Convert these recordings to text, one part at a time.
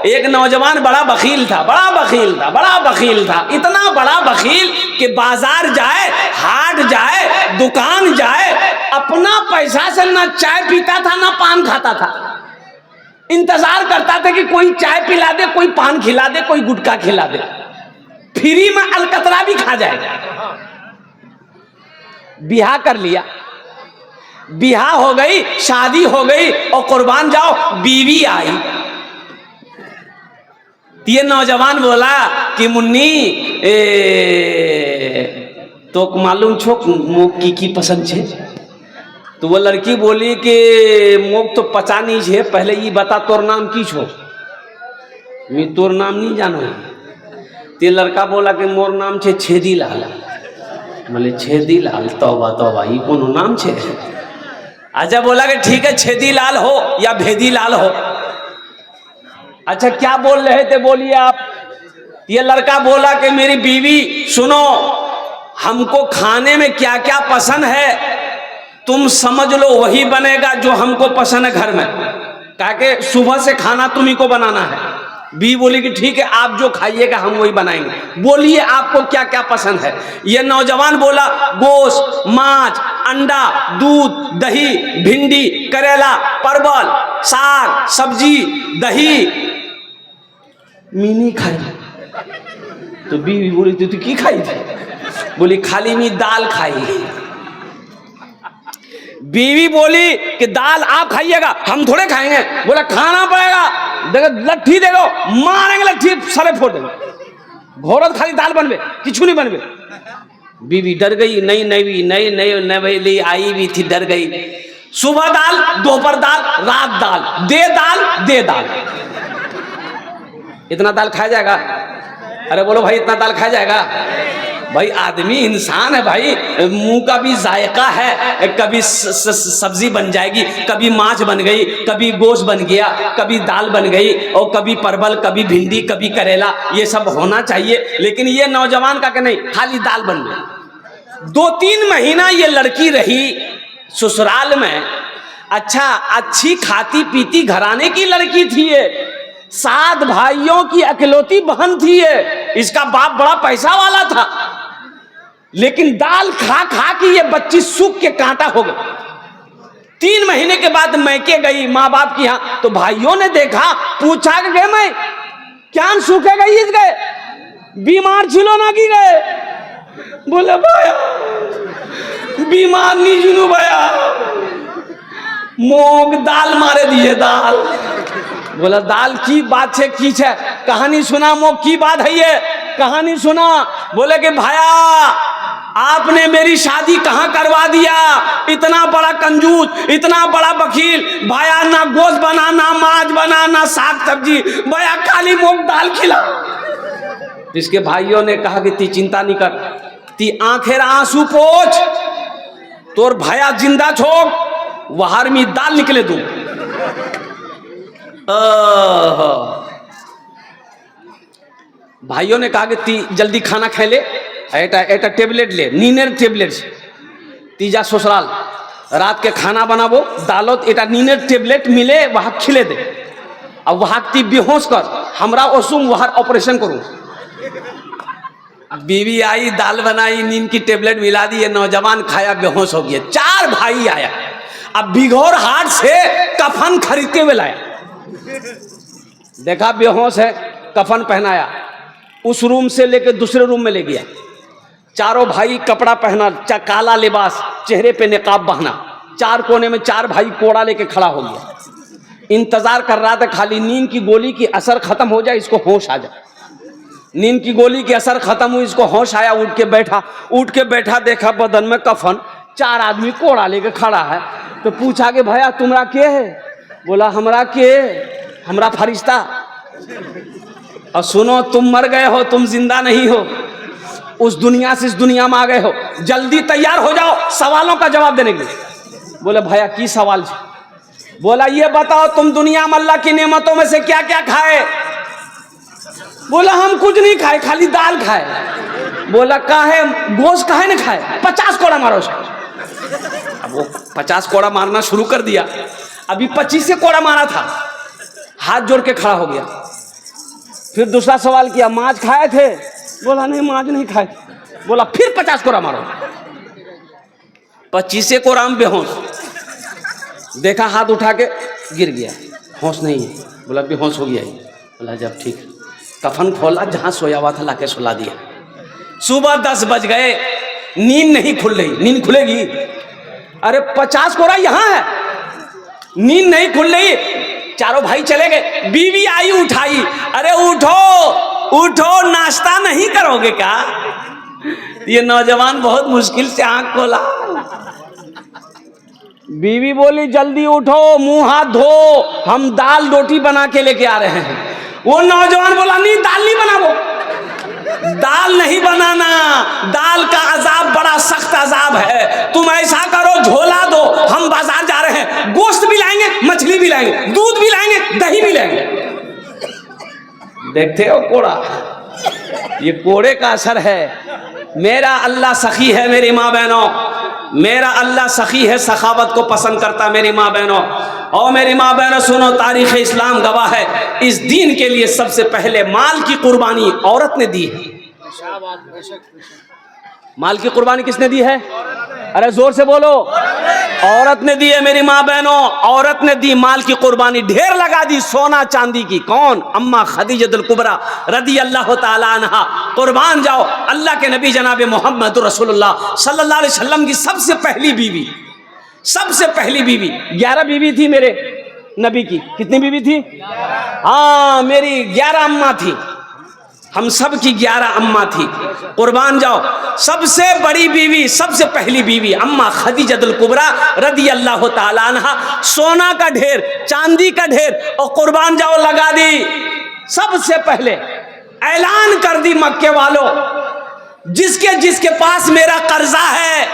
एक नौजवान बड़ा बखील था, बड़ा बखील था, बड़ा बखील था, इतना बड़ा बखील कि बाजार जाए, हाट जाए, दुकान जाए, अपना पैसा से ना चाय पीता था ना पान खाता था। इंतजार करता था कि कोई चाय पिला दे, कोई पान खिला दे, कोई गुटखा खिला दे, फ्री में अलकतरा भी खा जाए। बियाह कर लिया, बियाह हो गई, शादी हो गई और कुर्बान जाओ बीवी आई। ये नौजवान बोला कि मुन्नी तो मालूम छो मोक की पसंद छे? तो वो लड़की बोली कि मोक तो पता नहीं छे, पहले ये बता तोर नाम की छो? मैं तोर नाम नहीं जानो। ते लड़का बोला कि मोर नाम छे छेदी लाल। बोले छेदी लाल, तौबा तौबा, ये कौन नाम छे? अच्छा बोला कि ठीक है, छेदी लाल हो या भेदी लाल हो। अच्छा क्या बोल रहे थे, बोलिए आप। ये लड़का बोला कि मेरी बीवी सुनो, हमको खाने में क्या क्या पसंद है तुम समझ लो, वही बनेगा जो हमको पसंद है घर में, कहा कि सुबह से खाना तुम्ही को बनाना है। बी बोली कि ठीक है, आप जो खाइएगा हम वही बनाएंगे, बोलिए आपको क्या क्या पसंद है। ये नौजवान बोला गोश्त, मांस, अंडा, दूध, दही, भिंडी, करेला, परवल, साग, सब्जी, दही। मीनी खाई। तो बीवी बोली तू की खाई थी? बोली खाली मी दाल खाई। बीवी बोली कि दाल आप खाइएगा, हम थोड़े खाएंगे। बोला खाना पड़ेगा, देखो लट्ठी दे दो, मारेंगे लट्ठी सरे फोड़ देंगे। घोरत खाली दाल बनबे, किछु नहीं बनबे। बीवी डर गई, नई नई नई नई नई आई भी थी, डर गई। सुबह दाल, दोपहर दाल, रात दाल, दे दाल। इतना दाल खाया जाएगा? अरे बोलो भाई, इतना दाल खाया जाएगा? भाई आदमी इंसान है भाई, मुंह का भी जायका है। कभी सब्जी बन जाएगी, कभी मांस बन गई, कभी गोश्त बन गया, कभी दाल बन गई, और कभी परवल, कभी भिंडी, कभी करेला, ये सब होना चाहिए। लेकिन ये नौजवान का कि नहीं, खाली दाल बन गई। 2-3 महीना ये लड़की रही ससुराल में। अच्छा, अच्छी खाती पीती घराने की लड़की थी ये, 7 भाइयों की अकेलौती बहन थी ये, इसका बाप बड़ा पैसा वाला था। लेकिन दाल खा खा के ये बच्ची सूख के कांटा हो गई। 3 महीने के बाद मैके गई माँ बाप की यहाँ, तो भाइयों ने देखा, पूछा कि गए मैं क्या सूखे गई गए, बीमार छिलो ना की गए? बोले भाया बीमार नहीं जुनू भैया, मोग दाल मारे दिए दाल। बोला दाल की बात है, की है कहानी सुना, मोग की बात है ये, कहानी सुना। बोले कि भाया आपने मेरी शादी कहाँ करवा दिया, इतना बड़ा कंजूस, इतना बड़ा बखील भाया, ना गोश्त बना, ना मांस बना, ना साग सब्जी, भैया खाली मूंग दाल खिला। इसके भाइयों ने कहा कि ती चिंता नहीं कर, ती आंखें आंसू पोछ, तोर भया जिंदा छोड़, वहार में दाल निकले तू। भाइयों ने कहा कि ती जल्दी खाना खा ले, एटा टेबलेट ले, नीनेर टेबलेट तीजा ससुराल, रात के खाना बनाबो, दालत एटा नीनेर टेबलेट मिले वहाँ खिले दे, अब वहाँ ती बेहोश कर, हमरा ओसुम वहाँ ऑपरेशन करूँ। बीवी आई, दाल बनाई, नींद की टेबलेट मिला दी, ये नौजवान खाया, बेहोश हो गया। 4 भाई आया, अब बिघौर हाट से कफन खरीदते हुए लाया, देखा बेहोश है, कफन पहनाया, उस रूम से लेकर दूसरे रूम में ले गया। चारों भाई कपड़ा पहना, काला लिबास, चेहरे पे निकाब बहना, 4 कोने में 4 भाई कोड़ा लेके खड़ा हो गया। इंतजार कर रहा था खाली नींद की गोली की असर खत्म हो जाए, इसको होश आ जाए। नींद की गोली की असर खत्म हुई, इसको होश आया, उठ के बैठा, देखा बदन में कफन, 4 आदमी कोड़ा लेके खड़ा है। तो पूछा कि भैया तुम्हारा के है? बोला हमरा के, हमरा फरिश्ता। और सुनो, तुम मर गए हो, तुम जिंदा नहीं हो, उस दुनिया से इस दुनिया में आ गए हो, जल्दी तैयार हो जाओ सवालों का जवाब देने के लिए। बोले भैया की सवाल है? बोला ये बताओ तुम दुनिया में अल्लाह की नेमतों में से क्या क्या खाए? बोला हम कुछ नहीं खाए, खाली दाल खाए। बोला काहे, गोश्त काहे न खाए? 50 कोड़ा मारो उसको। अब वो 50 कोड़ा मारना शुरू कर दिया, अभी 25 कोड़ा मारा था, हाथ जोड़ के खड़ा हो गया। फिर दूसरा सवाल किया, मांझ खाए थे? बोला नहीं, मांझ नहीं खाए थे। बोला फिर 50 कोड़ा मारो। 25 कोड़ा में बेहोश। देखा हाथ उठा के गिर गया, होश नहीं है। बोला बेहोश हो गया ही। बोला जब ठीक है। कफन खोला, जहां सोया हुआ था लाके सुला दिया। सुबह 10 बज गए, नींद नहीं खुल रही। नींद खुलेगी? अरे 50 कोड़ा यहाँ है, नींद नहीं खुल रही। चारों भाई चले गए, बीवी आई उठाई, अरे उठो उठो, नाश्ता नहीं करोगे क्या? ये नौजवान बहुत मुश्किल से आंख खोला। बीवी बोली जल्दी उठो, मुंह हाथ धो, हम दाल रोटी बना के लेके आ रहे हैं। वो नौजवान बोला नहीं, दाल नहीं बनाओ, दाल नहीं बनाना, दाल का अजाब बड़ा सख्त अजाब है। तुम ऐसा करो, झोला दो, हम बाजार जा रहे हैं, गोश्त भी लाएंगे, मछली भी लाएंगे, दूध भी लाएंगे, दही भी लाएंगे। देखते हो कोड़ा, ये कोड़े का असर है। मेरा अल्लाह सखी है मेरी माँ बहनों, मेरा अल्लाह सखी है, सखावत को पसंद करता मेरी माँ बहनों। और मेरी माँ बहनों सुनो, तारीख इस्लाम गवाह है, इस दीन के लिए सबसे पहले माल की कुर्बानी औरत ने दी है। माल की कुर्बानी किसने दी है? अरे जोर से बोलो। औरत ने दी है मेरी माँ बहनों, औरत ने दी माल की कुर्बानी, ढेर लगा दी सोना चांदी की। कौन? अम्मा खदीजतुल कुबरा रदी अल्लाह ताला अन्हा। कुर्बान जाओ, अल्लाह के नबी जनाब मोहम्मद रसूलुल्लाह सल्लल्लाहु अलैहि वसल्लम की सबसे पहली बीवी, सबसे पहली बीवी। 11 बीवी थी मेरे नबी की। कितनी बीवी थी? हाँ, मेरी 11 अम्मा थी, हम सब की 11 अम्मा थी। कुर्बान जाओ, सबसे बड़ी बीवी, सबसे पहली बीवी अम्मा खदीजतुल कुबरा रदी अल्लाह ताला अन्हा। सोना का ढेर, चांदी का ढेर, और कुर्बान जाओ लगा दी। सबसे पहले ऐलान कर दी मक्के वालों, जिसके जिसके पास मेरा कर्जा है,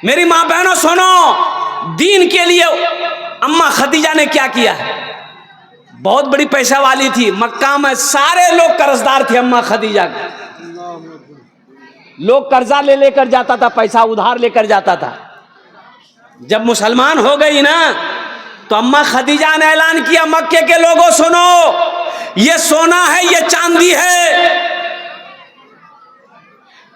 मेरी माँ बहनों सुनो, दीन के लिए अम्मा खदीजा ने क्या किया है? बहुत बड़ी पैसा वाली थी, मक्का में सारे लोग कर्जदार थे अम्मा खदीजा के। लोग कर्जा ले लेकर जाता था, पैसा उधार लेकर जाता था। जब मुसलमान हो गई ना, तो अम्मा खदीजा ने ऐलान किया, मक्के के लोगों सुनो, ये सोना है, ये चांदी है,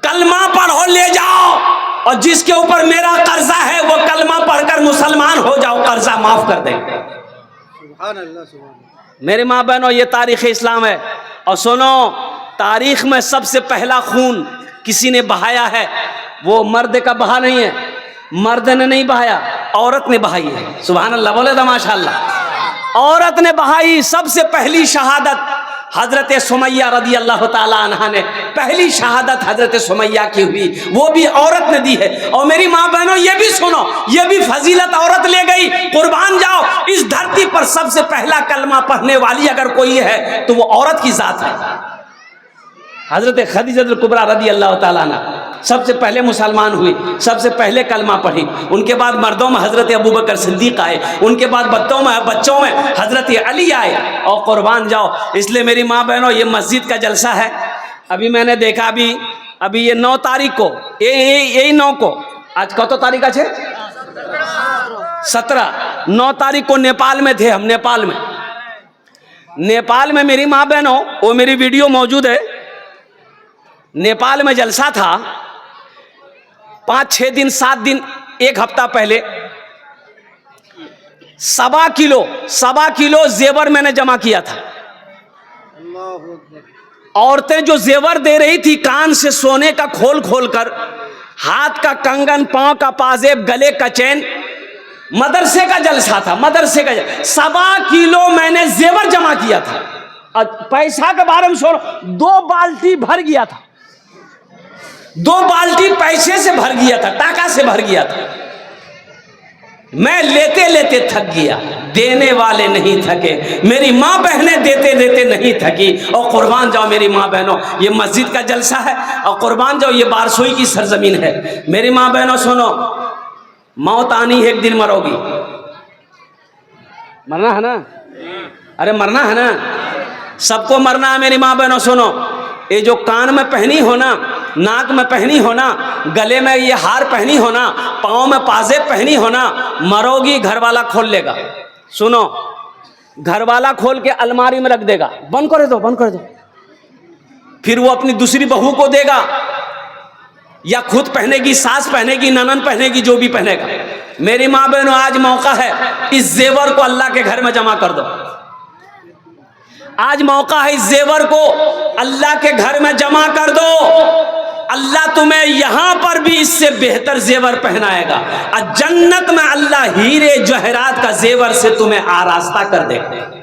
कलमा पढ़ो ले जाओ, और जिसके ऊपर मेरा कर्जा है वो कलमा पढ़कर मुसलमान हो जाओ, कर्जा माफ कर देंगे। मेरे माँ बहनों, ये तारीख इस्लाम है। और सुनो, तारीख में सबसे पहला खून किसी ने बहाया है, वो मर्द का बहा नहीं है, मर्द ने नहीं बहाया, औरत ने बहाई है। सुभान अल्लाह, बोले तो माशाअल्लाह। औरत ने बहाई। सबसे पहली शहादत हजरत सुमैया रदी अल्लाह ताला अन्हा ने, पहली शहादत हजरत सुमैया की हुई, वो भी औरत ने दी है। और मेरी माँ बहनों ये भी सुनो, ये भी फजीलत औरत ले गई। कुर्बान जाओ, इस धरती पर सबसे पहला कलमा पढ़ने वाली अगर कोई है तो वो औरत की जात है। हजरत खदीजतुल कुबरा रदी अल्लाह ताला अन्हा सबसे पहले मुसलमान हुई, सबसे पहले कलमा पढ़ी। उनके बाद मर्दों में हजरत अबू बकर सिद्दीक आए, उनके बाद बच्चों में हजरत अली आए। और कुर्बान जाओ, इसलिए मेरी माँ बहनों, ये मस्जिद का जलसा है। अभी मैंने देखा, अभी ये 9 तारीख को, यही 9 को, आज कत तारीख है? 17। 9 तारीख को नेपाल में थे हम। नेपाल में मेरी माँ बहनों, वो मेरी वीडियो मौजूद है। नेपाल में जलसा था, 5-6 दिन 7 दिन 1 हफ्ता पहले 1.25 किलो जेवर मैंने जमा किया था। औरतें जो जेवर दे रही थी, कान से सोने का खोल खोल कर, हाथ का कंगन, पांव का पाजेब, गले का चैन। मदरसे का जलसा था, मदरसे का 1.25 किलो मैंने जेवर जमा किया था। और पैसा के बारे में छोड़ो, 2 बाल्टी भर गया था, 2 बाल्टी पैसे से भर गया था, टाका से भर गया था। मैं लेते लेते थक गया, देने वाले नहीं थके। मेरी माँ बहनें देते देते नहीं थकी। और कुर्बान जाओ मेरी माँ बहनों, ये मस्जिद का जलसा है। और कुर्बान जाओ, ये बारसोई की सरजमीन है। मेरी माँ बहनों सुनो, मौत आनी है, एक दिन मरोगी। मरना है ना? अरे मरना है ना, सबको मरना है। मेरी माँ बहनों सुनो, ये जो कान में पहनी हो ना, नाक में पहनी हो ना, गले में ये हार पहनी हो ना, पाँव में पाजेब पहनी हो ना, मरोगी घर वाला खोल लेगा। सुनो, घर वाला खोल के अलमारी में रख देगा। बंद कर दो, बंद कर दो, फिर वो अपनी दूसरी बहू को देगा, या खुद पहनेगी, सास पहनेगी, ननन पहनेगी, जो भी पहनेगा। मेरी माँ बहनों, आज मौका है, इस जेवर को अल्लाह के घर में जमा कर दो। आज मौका है, इस जेवर को अल्लाह के घर में जमा कर दो। अल्लाह तुम्हें यहां पर भी इससे बेहतर जेवर पहनाएगा, और जन्नत में अल्लाह हीरे जवाहरात का जेवर से तुम्हें आरास्ता कर देगा।